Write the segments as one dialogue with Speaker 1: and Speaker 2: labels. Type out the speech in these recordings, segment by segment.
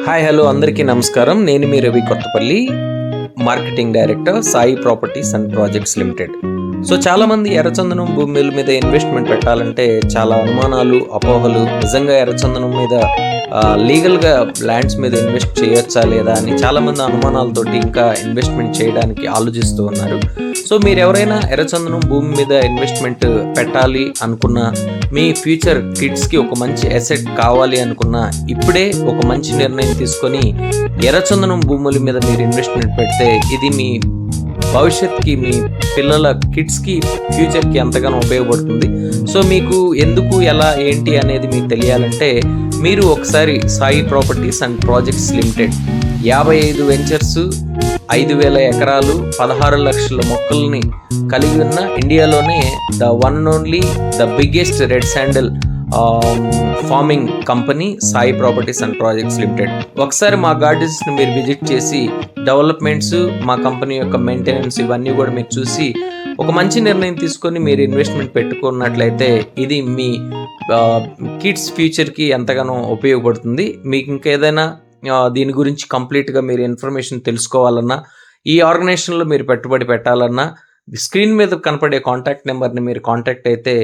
Speaker 1: Hi hello అందరికీ నమస్కారం. నేను మీ Ravi Kothapalli, marketing director Sai properties and projects limited. So చాలామంది ఎర్రచందనం భూముల మీద ఇన్వెస్ట్మెంట్ పెట్టాలంటే చాలా అనుమానాలు, అపోహలు. నిజంగా ఎర్రచందనం మీద లీగల్గా ల్యాండ్స్ మీద ఇన్వెస్ట్ చేయొచ్చా లేదా అని చాలామంది అనుమానాలతోటి ఇంకా ఇన్వెస్ట్మెంట్ చేయడానికి ఆలోచిస్తూ ఉన్నారు. సో మీరు ఎవరైనా ఎర్రచందనం భూమి మీద ఇన్వెస్ట్మెంట్ పెట్టాలి అనుకున్నా, మీ ఫ్యూచర్ కిడ్స్కి ఒక మంచి అసెట్ కావాలి అనుకున్నా, ఇప్పుడే ఒక మంచి నిర్ణయం తీసుకొని ఎర్రచందనం భూముల మీద మీరు ఇన్వెస్ట్మెంట్ పెడితే ఇది మీ భవిష్యత్తుకి, మీ పిల్లల కిడ్స్కి, ఫ్యూచర్కి ఎంతగానో ఉపయోగపడుతుంది. సో మీకు ఎందుకు, ఎలా, ఏంటి అనేది మీకు తెలియాలంటే మీరు ఒకసారి Sai properties and projects limited 55 ventures, 5,000 ఎకరాలు, 16 లక్షల మొక్కల్ని కలిగి ఉన్న ఇండియాలోనే the one and only, the biggest red sandal farming company Sai properties and projects limited. ఒకసారి మా గార్డెన్స్ని మీరు విజిట్ చేసి డెవలప్మెంట్స్, మా కంపెనీ యొక్క మెయింటెనెన్స్ ఇవన్నీ కూడా మీరు చూసి ఒక మంచి నిర్ణయం తీసుకొని మీరు ఇన్వెస్ట్మెంట్ పెట్టుకున్నట్లయితే ఇది మీ కిడ్స్ ఫ్యూచర్కి ఎంతగానో ఉపయోగపడుతుంది. మీకు ఇంకేదైనా దీని గురించి కంప్లీట్గా మీరు ఇన్ఫర్మేషన్ తెలుసుకోవాలన్నా, ఈ ఆర్గనైజేషన్లో మీరు పెట్టుబడి పెట్టాలన్నా, స్క్రీన్ మీద కనపడే కాంటాక్ట్ నెంబర్ని మీరు కాంటాక్ట్ అయితే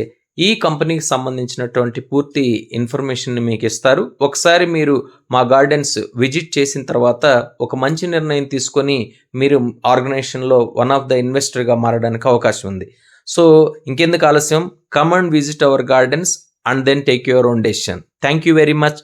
Speaker 1: ఈ కంపెనీకి సంబంధించినటువంటి పూర్తి ఇన్ఫర్మేషన్ని మీకు ఇస్తారు. ఒకసారి మీరు మా గార్డెన్స్ విజిట్ చేసిన తర్వాత ఒక మంచి నిర్ణయం తీసుకొని మీరు ఆర్గనైజేషన్లో వన్ ఆఫ్ ద ఇన్వెస్టర్గా మారడానికి అవకాశం ఉంది. సో ఇంకెందుకు ఆలస్యం, come and visit our gardens and then take your own decision. Thank you very much.